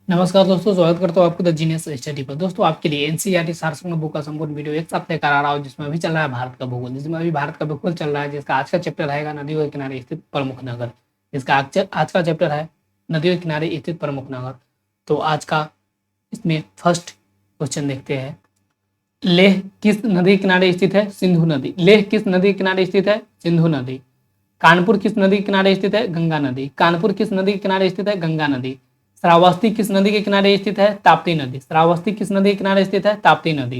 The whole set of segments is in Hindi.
नमस्कार दोस्तों, स्वागत करता हूँ आपको द जीनियस स्टडी पर। दोस्तों, आपके लिए एनसीईआरटी सारस्वत बुक का संपूर्ण वीडियो एक साथ लेकर आ रहा हूँ, जिसमें अभी चल रहा है भारत का भूगोल। जिसमें अभी भारत का भूगोल चल रहा है, जिसका आज का चैप्टर रहेगा नदियों के किनारे स्थित प्रमुख नगर। जिसका आज का चैप्टर है नदियों के किनारे स्थित प्रमुख नगर। तो आज का इसमें फर्स्ट क्वेश्चन देखते हैं। लेह किस नदी के किनारे स्थित है? सिंधु नदी। लेह किस नदी के किनारे स्थित है? सिंधु नदी। कानपुर किस नदी के किनारे स्थित है? गंगा नदी। कानपुर किस नदी के किनारे स्थित है? गंगा नदी। श्रावस्ती किस नदी के किनारे स्थित है? ताप्ती नदी। श्रावस्ती किस नदी के किनारे स्थित है? ताप्ती नदी।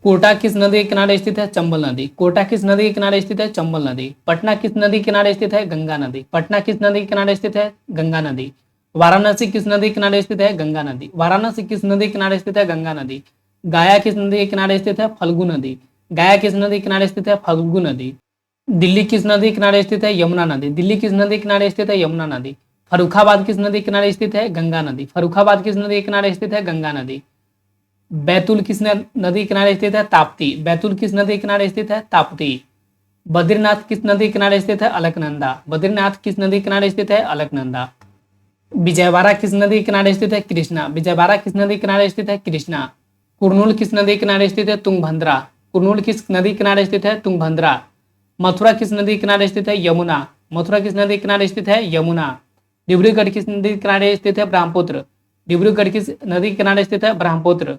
कोटा किस नदी के किनारे स्थित है? चंबल नदी। कोटा किस नदी के किनारे स्थित है? चंबल नदी। पटना किस नदी के किनारे स्थित है? गंगा नदी। पटना किस नदी के किनारे स्थित है? गंगा नदी। वाराणसी किस नदी के किनारे स्थित है? गंगा नदी। वाराणसी किस नदी के किनारे स्थित है? गंगा नदी। गया किस नदी के किनारे स्थित है? फल्गु नदी। गया किस नदी के किनारे स्थित है? फल्गु नदी। दिल्ली किस नदी के किनारे स्थित है? यमुना नदी। दिल्ली किस नदी के किनारे स्थित है? यमुना नदी। फर्रुखाबाद किस नदी के किनारे स्थित है? गंगा नदी। फर्रुखाबाद किस नदी के किनारे स्थित है? गंगा नदी। बैतूल किस नदी के किनारे स्थित है? ताप्ती। बैतूल किस नदी के किनारे स्थित है? ताप्ती। बद्रीनाथ किस नदी के किनारे स्थित है? अलकनंदा। बद्रीनाथ किस नदी के किनारे स्थित है? अलकनंदा। विजयवाड़ा किस नदी के किनारे स्थित है? कृष्णा। विजयवाड़ा किस नदी के किनारे स्थित है? कृष्णा। कुरनूल किस नदी के किनारे स्थित है? तुंगभद्रा। कुरनूल किस नदी के किनारे स्थित है? तुंगभद्रा। मथुरा किस नदी के किनारे स्थित है? यमुना। मथुरा किस नदी के किनारे स्थित है? यमुना। डिब्रूगढ़ किस नदी के किनारे स्थित है? ब्रह्मपुत्र। डिब्रूगढ़ किस नदी के किनारे स्थित है? ब्रह्मपुत्र।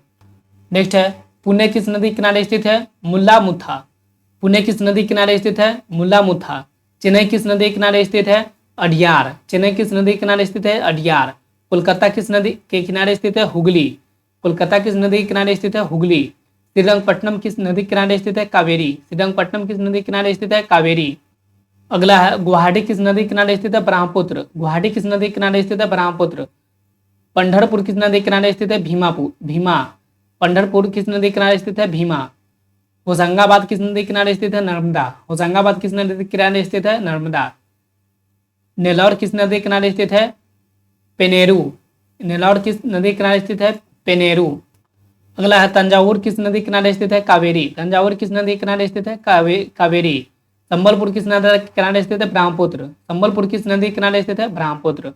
नेक्स्ट है, पुणे किस नदी के किनारे स्थित है? मुल्ला मुथा। पुणे किस नदी के किनारे स्थित है? मुल्ला मुथा। चेन्नई किस नदी के किनारे स्थित है? अडियार। चेन्नई किस नदी के किनारे स्थित है? अडियार। कोलकाता किस नदी के किनारे स्थित है? हुगली। कोलकाता किस नदी के किनारे स्थित है? हुगली। श्रीरंगपट्टनम किस नदी के किनारे स्थित है? कावेरी। श्रीरंगपट्टनम किस नदी के किनारे स्थित है? कावेरी। अगला है, गुवाहाटी किस नदी के किनारे स्थित है? ब्रह्मपुत्र। गुवाहाटी किस नदी के किनारे स्थित है? ब्रह्मपुत्र। पंढरपुर किस नदी के किनारे स्थित है? भीमा। पंढरपुर किस नदी के किनारे स्थित है? भीमा। होशंगाबाद किस नदी के किनारे स्थित है? नर्मदा। होशंगाबाद किस नदी के किनारे स्थित है? नर्मदा। नेल्लौर किस नदी के किनारे स्थित है? पेनेरू। नेल्लौर किस नदी के किनारे स्थित है? पेनेरू। अगला है, तंजावुर किस नदी के किनारे स्थित है? कावेरी। तंजावुर किस नदी के किनारे स्थित है? कावेरी। संबलपुर किस नदी के किनारे स्थित है? ब्रह्मपुत्र। संबलपुर किस नदी के किनारे स्थित है? ब्रह्मपुत्र।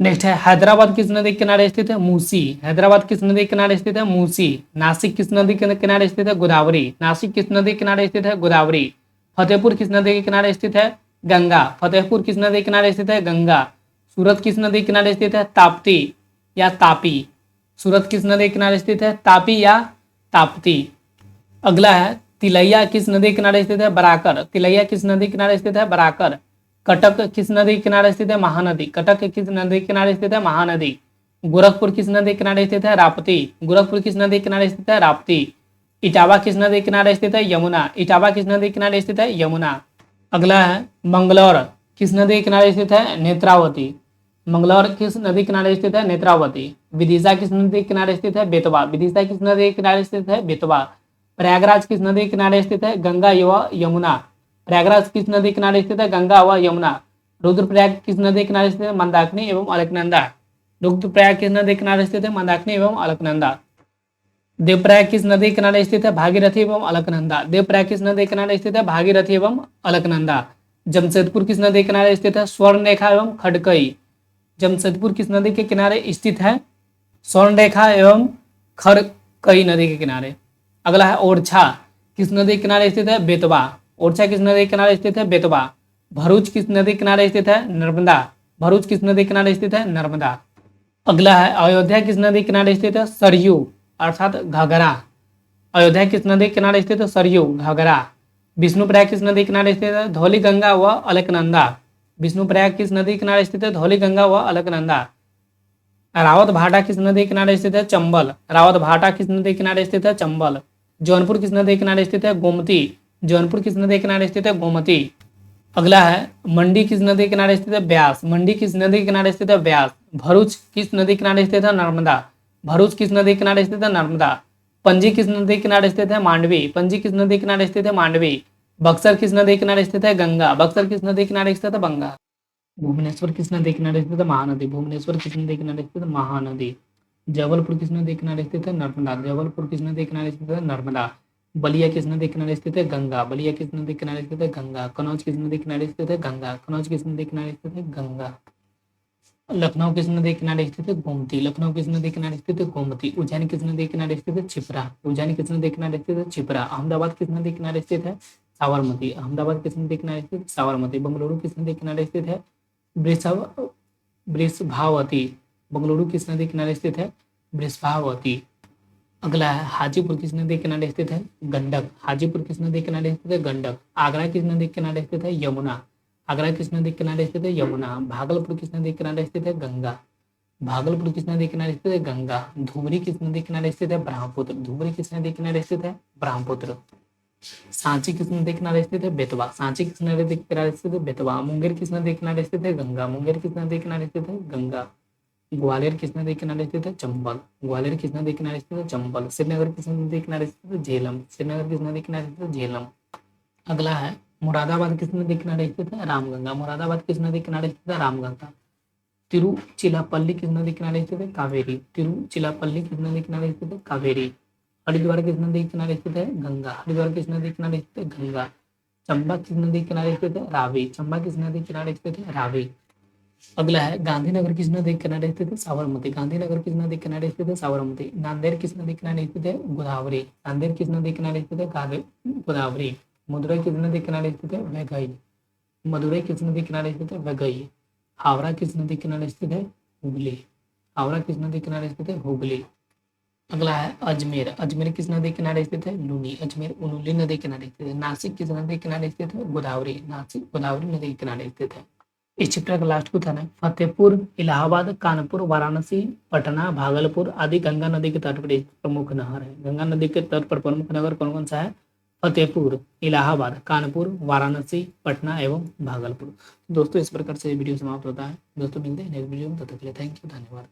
नेक्स्ट है, हैदराबाद किस नदी के किनारे स्थित है? मूसी। हैदराबाद किस नदी के किनारे स्थित है? मूसी। नासिक किस नदी के किनारे स्थित है? गोदावरी। नासिक किस नदी के किनारे स्थित है? गोदावरी। फतेहपुर किस नदी के किनारे स्थित है? गंगा। फतेहपुर किस नदी के किनारे स्थित है? गंगा। सूरत किस नदी के किनारे स्थित है? ताप्ती या तापी। सूरत किस नदी के किनारे स्थित है? तापी या ताप्ती। अगला है, तिलैया किस नदी के किनारे स्थित है? बराकर। तिलैया किस नदी के किनारे स्थित है? बराकर। कटक किस नदी के किनारे स्थित है? महानदी। कटक किस नदी के किनारे स्थित है? महानदी। गोरखपुर किस नदी के किनारे स्थित है? राप्ती। गोरखपुर किस नदी के किनारे स्थित है? राप्ती। इटावा किस नदी के किनारे स्थित है? यमुना। इटावा किस नदी के किनारे स्थित है? यमुना। अगला है, मंगलौर किस नदी के किनारे स्थित है? नेत्रावती। मंगलौर किस नदी किनारे स्थित है? नेत्रावती। विदिशा किस नदी किनारे स्थित है? बेतवा। विदिशा किस नदी किनारे स्थित है? बेतवा। प्रयागराज किस नदी किनारे स्थित है? गंगा व यमुना। प्रयागराज किस नदी किनारे स्थित है? गंगा व यमुना। रुद्रप्रयाग किस नदी किनारे स्थित है? मंदाकिनी एवं अलकनंदा। रुद्रप्रयाग किस नदी किनारे स्थित है? मंदाकिनी एवं अलकनंदा। देवप्रयाग किस नदी किनारे स्थित है? भागीरथी एवं अलकनंदा। देवप्रयाग किस नदी किनारे स्थित है? भागीरथी एवं अलकनंदा। जमशेदपुर किस नदी किनारे स्थित है? स्वर्णरेखा एवं खड़कई। जमशेदपुर किस नदी के किनारे स्थित है? स्वर्णरेखा एवं खड़कई नदी के किनारे। अगला है, ओरछा किस नदी के किनारे स्थित है? बेतवा। ओरछा किस नदी के किनारे स्थित है? बेतवा। भरूच किस नदी के किनारे स्थित है? नर्मदा। भरूच किस नदी के किनारे स्थित है? नर्मदा। अगला है, अयोध्या किस नदी के किनारे स्थित है? सरयू अर्थात घाघरा। अयोध्या किस नदी के किनारे स्थित है? सरयू घाघरा। विष्णुप्रयाग किस नदी के किनारे स्थित है? धौली गंगा व अलकनंदा। विष्णुप्रयाग किस नदी के किनारे स्थित है? धौली गंगा व अलकनंदा। रावत भाटा किस नदी के किनारे स्थित है? चंबल। रावत भाटा किस नदी के किनारे स्थित है? चंबल। जौनपुर किस नदी के किनारे स्थित है? गोमती। जौनपुर किस नदी के किनारे स्थित है? गोमती। अगला है, मंडी किस नदी के किनारे स्थित है? ब्यास। मंडी किस नदी के किनारे स्थित है? ब्यास। भरूच किस नदी के किनारे स्थित है? नर्मदा। भरूच किस नदी के किनारे स्थित है? नर्मदा। पंजी किस नदी के किनारे स्थित है? मांडवी। पंजी किस नदी के किनारे स्थित है? मांडवी। बक्सर किस नदी के किनारे स्थित है? गंगा। बक्सर किस नदी के किनारे स्थित है? गंगा। भुवनेश्वर किस नदी के किनारे स्थित है? महानदी। भुवनेश्वर किस नदी के किनारे स्थित है? महानदी। जबलपुर किस नदी के किनारे स्थित है? नर्मदा। जबलपुर किस नदी के किनारे स्थित है? नर्मदा। बलिया किस नदी के किनारे स्थित है? गंगा। बलिया किस नदी के किनारे स्थित है? गंगा। कनौज किस नदी के किनारे स्थित है? गंगा। कनौज किस नदी के किनारे स्थित है? गंगा। लखनऊ किस नदी के किनारे स्थित है? गोमती। लखनऊ किस नदी के किनारे स्थित है? गोमती। उज्जैन किस नदी के किनारे स्थित है? क्षिप्रा। उज्जैन किस नदी के किनारे स्थित है? क्षिप्रा। अहमदाबाद किस नदी के किनारे स्थित है? साबरमती। अहमदाबाद किस नदी के किनारे स्थित है? साबरमती। बंगलुरु किस नदी के किनारे स्थित है? वृषभावती। बंगलुरु किस नदी के किनारे स्थित है? वृषभावती। अगला है हाजीपुर किस नदी के किनारे स्थित है? गंडक। हाजीपुर किस नदी के किनारे स्थित है? गंडक। आगरा किस नदी के किनारे स्थित है? यमुना। आगरा किस नदी के किनारे स्थित है? यमुना। भागलपुर किस नदी के किनारे स्थित है? गंगा। भागलपुर किस नदी के किनारे स्थित है? गंगा। धुबरी किस नदी के किनारे स्थित है? ब्रह्मपुत्र। धुबरी किस नदी के किनारे स्थित है? ब्रह्मपुत्र। सांची किस नदी के किनारे स्थित है? बेतवा। सांची किस नदी के किनारे स्थित है? बेतवा। मुंगेर किस नदी के किनारे स्थित है? गंगा। मुंगेर किस नदी के किनारे स्थित है? गंगा। ग्वालियर किस नदी के किनारे स्थित है? चंबल। ग्वालियर किस नदी के किनारे स्थित है? चंबल। श्रीनगर किस नदी के किनारे स्थित है? झेलम। श्रीनगर किस नदी के किनारे स्थित है? झेलम। अगला है मुरादाबाद किस नदी के किनारे स्थित है? रामगंगा। मुरादाबाद किस नदी के किनारे स्थित है? रामगंगा। तिरुचिरापल्ली किस नदी के किनारे स्थित है? कावेरी। तिरुचिरापल्ली किस नदी के किनारे स्थित है? कावेरी। हरिद्वार किस नदी के किनारे स्थित है? गंगा। हरिद्वार किस नदी के किनारे स्थित है? गंगा। चंबा किस नदी के किनारे स्थित है? रावी। चंबा किस नदी के किनारे स्थित है? रावी। अगला है गांधीनगर किस नदी के किनारे स्थित है? साबरमती। गांधीनगर किस नदी के किनारे स्थित है? साबरमती। नांदेड़ किस नदी के किनारे स्थित है? गोदावरी। नांदेड़ किस नदी के किनारे स्थित है? गोदावरी। मदुरई किस नदी के किनारे स्थित है? वैगई। मदुरई किस नदी के किनारे स्थित है? वैगई। हावड़ा किस नदी के किनारे स्थित है? हुगली। हावड़ा किस नदी के किनारे स्थित है? हुगली। अगला है अजमेर। अजमेर किस नदी के किनारे स्थित है? लूनी। अजमेर उनुली नदी के किनारे स्थित है। नासिक किस नदी के किनारे स्थित है? गोदावरी। नासिक गोदावरी नदी के किनारे स्थित है। इस चैप्टर का लास्ट क्वेश्चन है फतेहपुर, इलाहाबाद, कानपुर, वाराणसी, पटना, भागलपुर आदि गंगा नदी के तट पर एक प्रमुख नहर है। गंगा नदी के तट पर प्रमुख नगर कौन कौन सा है? फतेहपुर, इलाहाबाद, कानपुर, वाराणसी, पटना एवं भागलपुर। दोस्तों इस प्रकार से वीडियो समाप्त होता है। दोस्तों मिलते हैं नेक्स्ट वीडियो में, तब तक के लिए थैंक यू, धन्यवाद।